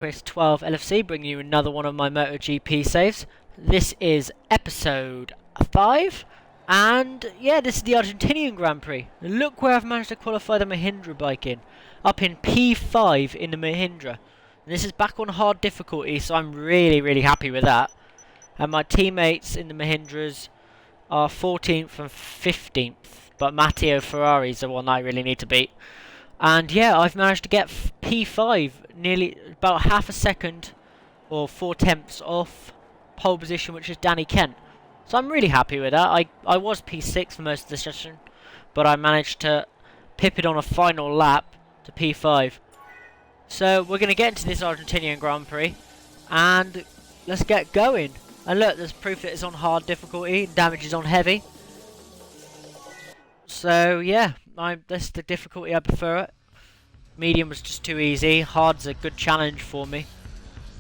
Chris 12 LFC, bringing you another one of my MotoGP saves. This is episode 5, and yeah, this is the Argentinian Grand Prix. Look where I've managed to qualify the Mahindra bike in, up in P5 in the Mahindra. And this is back on hard difficulty, so I'm really happy with that. And my teammates in the Mahindras are 14th and 15th, but Matteo Ferrari's the one I really need to beat. And yeah, I've managed to get P5, nearly about half a second or 4/10 off pole position, which is Danny Kent. So I'm really happy with that. I was P6 for most of the session, but I managed to pip it on a final lap to P5. So we're going to get into this Argentinian Grand Prix, and let's get going. And look, there's proof that it's on hard difficulty, damage is on heavy. So yeah, that's the difficulty I prefer it. Medium was just too easy. Hard's a good challenge for me.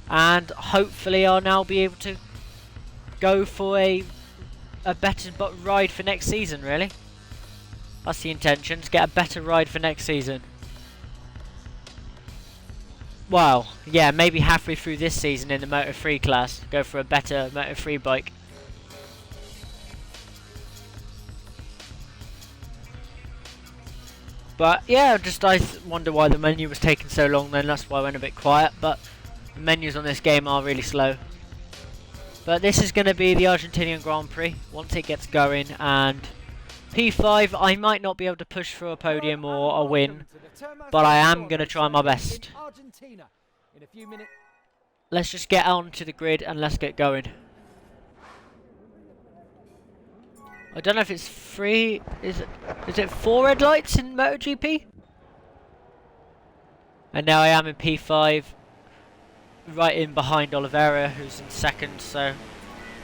And hopefully I'll now be able to go for a better ride for next season, really. That's the intention, to get a better ride for next season. Well, yeah, maybe halfway through this season in the Moto 3 class, go for a better Moto 3 bike. But yeah, I wonder why the menu was taking so long then, that's why I went a bit quiet. But the menus on this game are really slow. But this is going to be the Argentinian Grand Prix once it gets going, and P5 I might not be able to push for a podium or a win, but I am going to try my best. Let's just get on to the grid and let's get going. I don't know if it's free. Is it 4 red lights in MotoGP? And now I am in P5, right in behind Oliveira, who's in second. So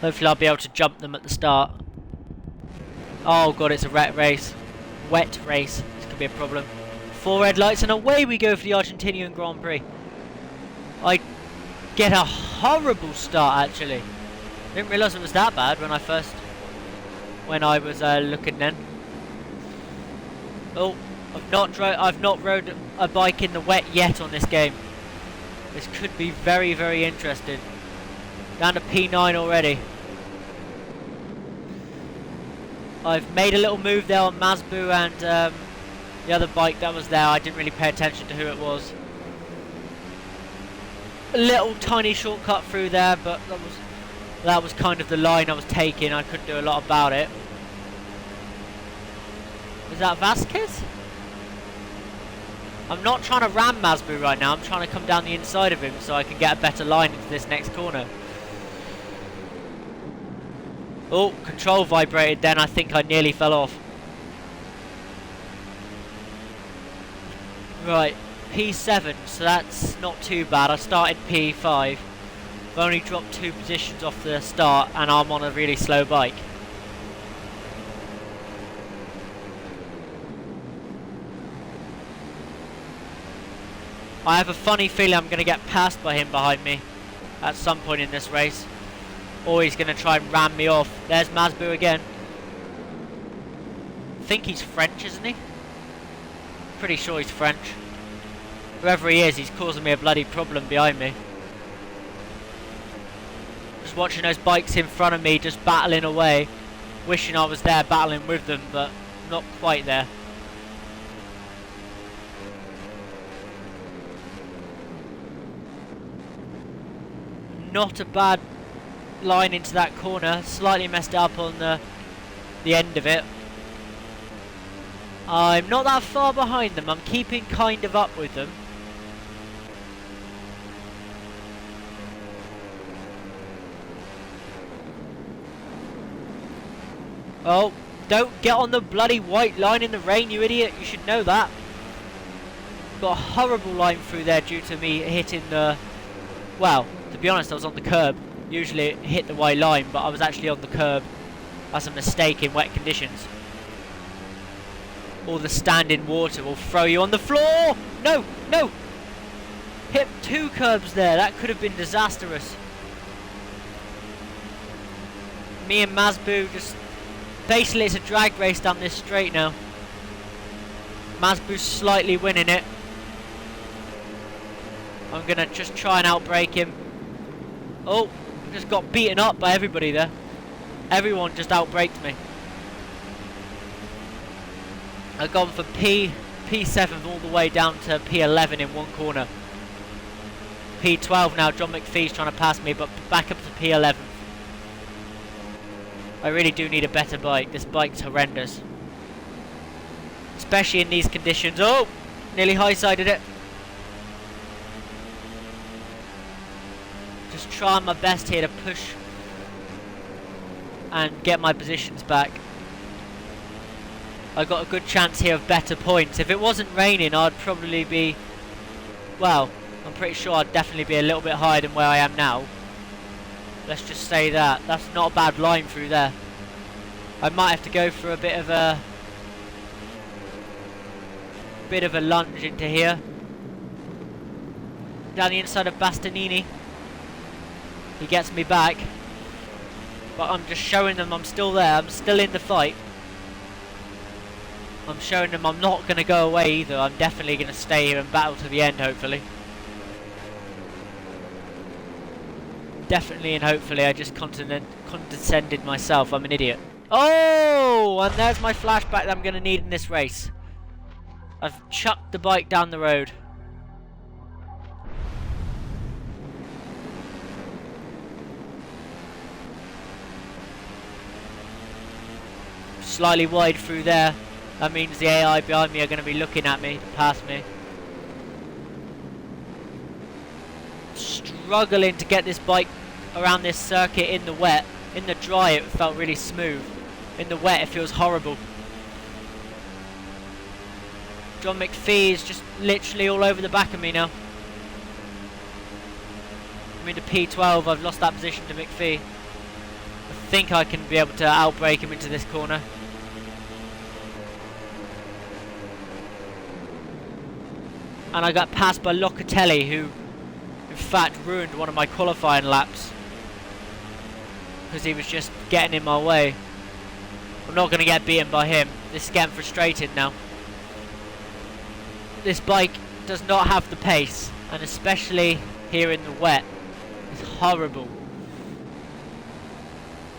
hopefully I'll be able to jump them at the start. Oh god, it's a wet race. Wet race. This could be a problem. 4 red lights and away we go for the Argentinian Grand Prix. I get a horrible start actually. Didn't realise it was that bad when I was looking then. Oh, I've not rode a bike in the wet yet on this game. This could be very interesting. Down to P9 already. I've made a little move there on Mazbu and the other bike that was there. I didn't really pay attention to who it was. A little tiny shortcut through there, but that was kind of the line I was taking. I couldn't do a lot about it. Is that Vasquez? I'm not trying to ram Mazbu right now. I'm trying to come down the inside of him so I can get a better line into this next corner. Oh, control vibrated then. I think I nearly fell off. Right, P7. So that's not too bad. I started P5. I've only dropped 2 positions off the start and I'm on a really slow bike. I have a funny feeling I'm going to get passed by him behind me at some point in this race. Or he's going to try and ram me off. There's Mazbu again. I think he's French, isn't he? Pretty sure he's French. Whoever he is, he's causing me a bloody problem behind me. Just watching those bikes in front of me just battling away. Wishing I was there battling with them, but not quite there. Not a bad line into that corner. Slightly messed up on the end of it. I'm not that far behind them. I'm keeping kind of up with them. Oh, don't get on the bloody white line in the rain, you idiot. You should know that. Got a horrible line through there due to me hitting the... Well, to be honest, I was on the curb. Usually it hit the white line, but I was actually on the curb. That's a mistake in wet conditions. All the standing water will throw you on the floor! No! No! Hit 2 curbs there. That could have been disastrous. Me and Mazbu just... Basically it's a drag race down this straight now. Mazbu's slightly winning it. I'm gonna just try and outbrake him. Oh, just got beaten up by everybody there. Everyone just outbraked me. I've gone from P7 all the way down to P11 in one corner. P12 now, John McPhee's trying to pass me, but back up to P11. I really do need a better bike. This bike's horrendous. Especially in these conditions. Oh! Nearly high-sided it. Just trying my best here to push and get my positions back. I got a good chance here of better points. If it wasn't raining, I'd probably be... Well, I'm pretty sure I'd definitely be a little bit higher than where I am now. Let's just say that. That's not a bad line through there. I might have to go for a bit of a lunge into here. Down the inside of Bastianini. He gets me back. But I'm just showing them I'm still there. I'm still in the fight. I'm showing them I'm not going to go away either. I'm definitely going to stay here and battle to the end, hopefully. Definitely and hopefully. I just condescended myself. I'm an idiot. Oh! And there's my flashback that I'm going to need in this race. I've chucked the bike down the road. Slightly wide through there. That means the AI behind me are going to be looking at me to pass me. Struggling to get this bike around this circuit in the wet. In the dry it felt really smooth. In the wet it feels horrible. John McPhee is just literally all over the back of me now. I'm into P12, I've lost that position to McPhee. I think I can be able to outbrake him into this corner. And I got passed by Locatelli, who in fact ruined one of my qualifying laps. Because he was just getting in my way. I'm not going to get beaten by him. This is getting frustrated now. This bike does not have the pace, and especially here in the wet, it's horrible.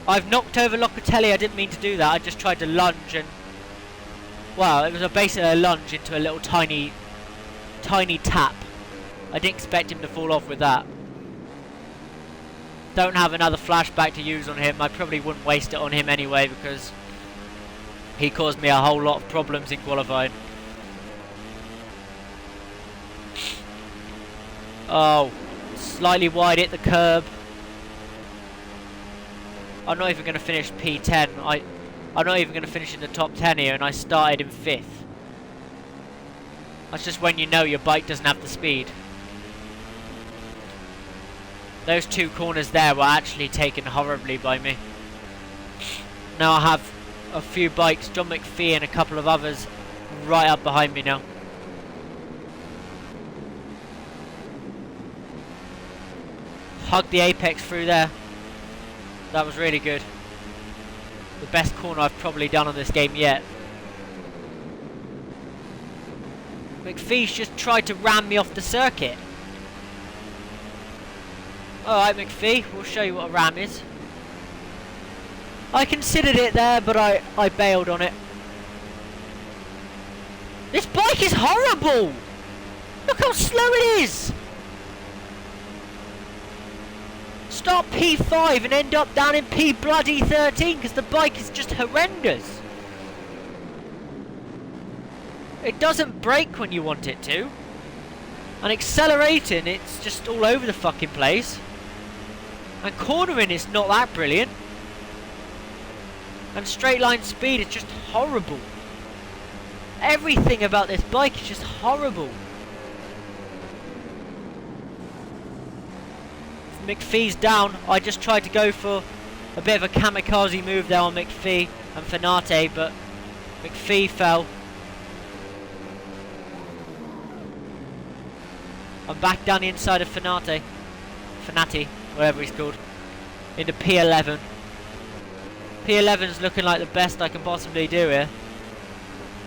I've knocked over Locatelli. I didn't mean to do that. I just tried to lunge and... Well, it was basically a lunge into a little tiny tap. I didn't expect him to fall off with that. Don't have another flashback to use on him. I probably wouldn't waste it on him anyway because he caused me a whole lot of problems in qualifying. Oh, slightly wide at the curb. I'm not even going to finish P10. I'm not even going to finish in the top 10 here, and I started in 5th. That's just when you know your bike doesn't have the speed. Those two corners there were actually taken horribly by me. Now I have a few bikes, John McPhee and a couple of others, right up behind me now. Hugged the apex through there. That was really good. The best corner I've probably done on this game yet. McPhee's just tried to ram me off the circuit. Alright McPhee, we'll show you what a ram is. I considered it there, but I bailed on it. This bike is horrible! Look how slow it is! Start P5 and end up down in P13 because the bike is just horrendous. It doesn't brake when you want it to. And accelerating, it's just all over the fucking place. And cornering is not that brilliant. And straight line speed is just horrible. Everything about this bike is just horrible. McPhee's down. I just tried to go for a bit of a kamikaze move there on McPhee and Fanate, but McPhee fell. I'm back down the inside of Fanate, whatever he's called, into P11. P11's looking like the best I can possibly do here.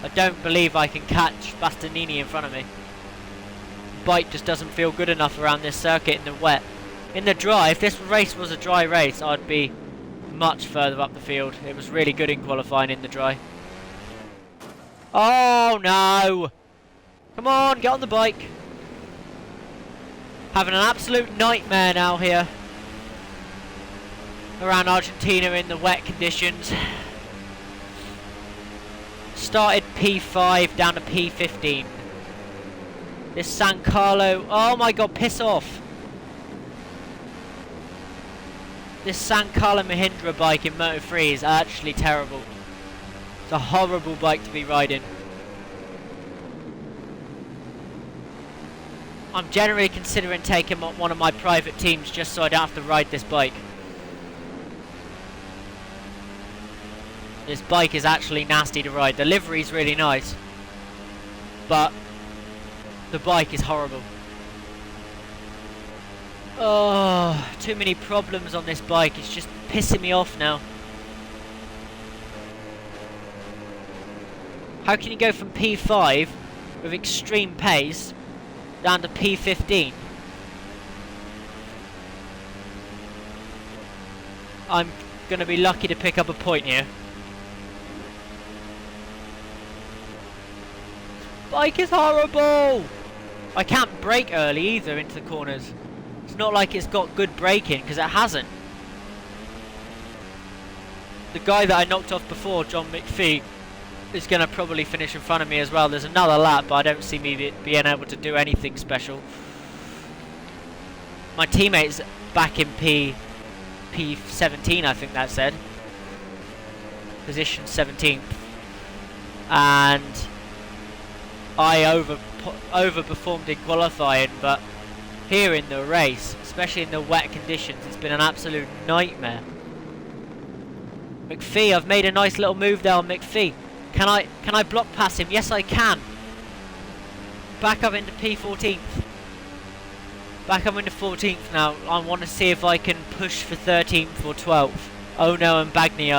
I don't believe I can catch Bastianini in front of me. bike just doesn't feel good enough around this circuit in the wet. In the dry, if this race was a dry race, I'd be much further up the field. It was really good in qualifying in the dry. Oh no! Come on, get on the bike. Having an absolute nightmare now here around Argentina in the wet conditions. Started P5 down to P15. This San Carlo, oh my god, piss off. This San Carlo Mahindra bike in Moto 3 is actually terrible. It's a horrible bike to be riding. I'm generally considering taking one of my private teams just so I don't have to ride this bike. This bike is actually nasty to ride. The livery's really nice, but the bike is horrible. Oh, too many problems on this bike. It's just pissing me off now. How can you go from P5 with extreme pace down to P15? I'm going to be lucky to pick up a point here. Bike is horrible! I can't brake early either into the corners. It's not like it's got good braking, because it hasn't. The guy that I knocked off before, John McPhee, is going to probably finish in front of me as well. There's another lap, but I don't see me being able to do anything special. My teammate's back in P17, I think that said. Position 17th. And I overperformed in qualifying, but here in the race, especially in the wet conditions, it's been an absolute nightmare. McPhee, I've made a nice little move there on McPhee. Can I block pass him? Yes, I can. Back up into P14th. Back up into 14th now. I want to see if I can push for 13th or 12th. Ono and Bagni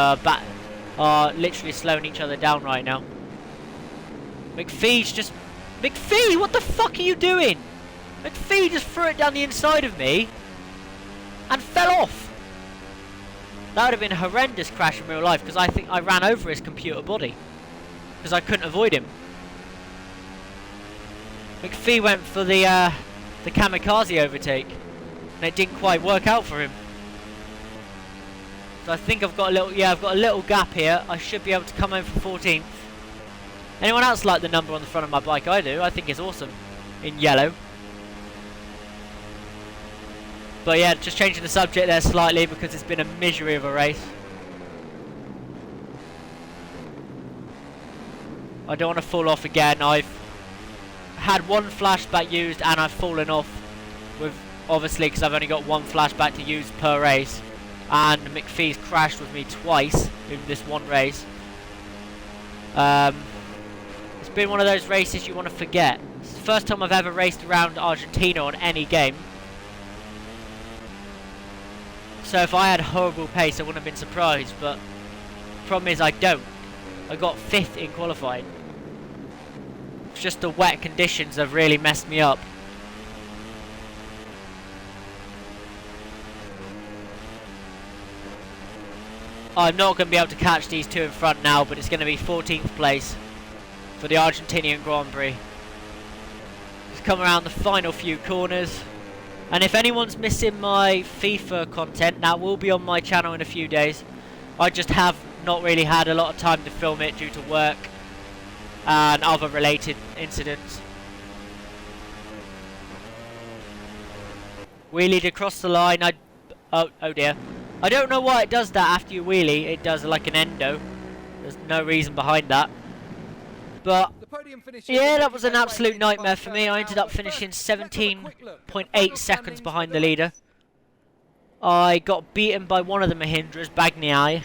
are literally slowing each other down right now. McPhee's just... McPhee, what the fuck are you doing? McPhee just threw it down the inside of me and fell off. That would have been a horrendous crash in real life, because I think I ran over his computer body because I couldn't avoid him. McPhee went for the kamikaze overtake and it didn't quite work out for him. So I think I've got a little, I've got a little gap here. I should be able to come home for 14th. Anyone else like the number on the front of my bike? I do. I think it's awesome in yellow. But yeah, just changing the subject there slightly because it's been a misery of a race. I don't want to fall off again. I've had one flashback used and I've fallen off with, obviously, because I've only got one flashback to use per race. And McPhee's crashed with me twice in this one race. It's been one of those races you want to forget. It's the first time I've ever raced around Argentina on any game. So if I had horrible pace, I wouldn't have been surprised, but the problem is I don't. I got 5th in qualifying. It's just the wet conditions have really messed me up. I'm not going to be able to catch these two in front now, but it's going to be 14th place for the Argentinian Grand Prix. Just come around the final few corners. And if anyone's missing my FIFA content, that will be on my channel in a few days. I just have not really had a lot of time to film it due to work and other related incidents. Wheelied across the line. Oh dear. I don't know why it does that after you wheelie. It does like an endo. There's no reason behind that. But yeah, that was an absolute nightmare for me. I ended up finishing 17.8 seconds behind the leader. I got beaten by one of the Mahindras, Bagni,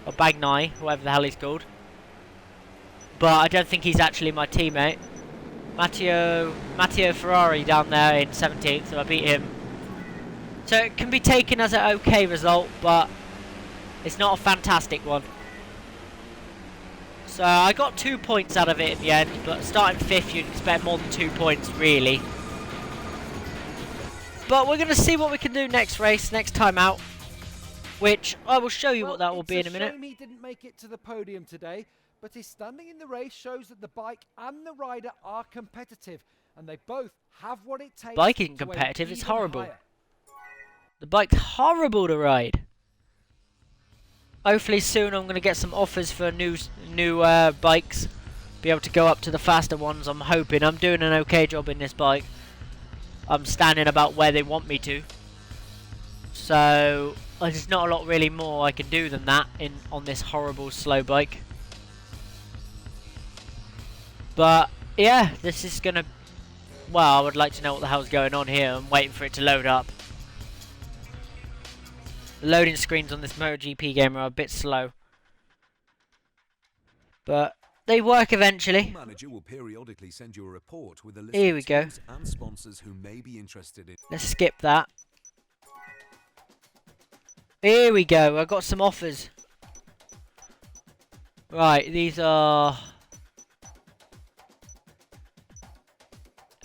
or Bagni, whatever the hell he's called. But I don't think he's actually my teammate. Matteo Ferrari down there in 17th, so I beat him. So it can be taken as an okay result, but it's not a fantastic one. So I got 2 points out of it in the end, but starting 5th you'd expect more than 2 points really. But we're going to see what we can do next race, next time out. Which I will show you what that will be in a minute. It's a shame he didn't make it to the podium today, but his standing in the race shows that the bike and the rider are competitive, and they both have what it takes. Bike isn't competitive, it's horrible. Higher. The bike's horrible to ride. Hopefully soon I'm going to get some offers for new bikes. Be able to go up to the faster ones, I'm hoping. I'm doing an okay job in this bike. I'm standing about where they want me to. So there's not a lot really more I can do than that on this horrible slow bike. But yeah, this is gonna. Well, I would like to know what the hell's going on here. I'm waiting for it to load up. The loading screens on this MotoGP game are a bit slow, but they work eventually. The manager will periodically send you a report with a list Here we of go. teams and sponsors who may be interested in. Let's skip that. Here we go, I got some offers. Right, these are...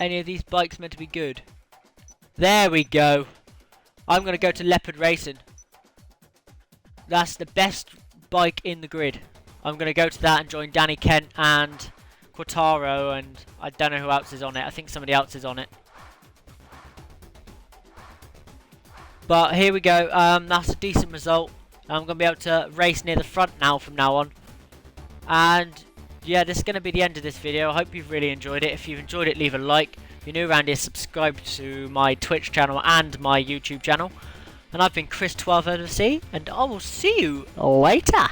Any of these bikes meant to be good? There we go. I'm going to go to Leopard Racing. That's the best bike in the grid. I'm going to go to that and join Danny Kent and Quattaro, and I don't know who else is on it. I think somebody else is on it. But here we go, that's a decent result. I'm going to be able to race near the front now from now on. And yeah, this is going to be the end of this video. I hope you've really enjoyed it. If you've enjoyed it, leave a like. If you're new around here, subscribe to my Twitch channel and my YouTube channel. And I've been Chris12OC, and I will see you later.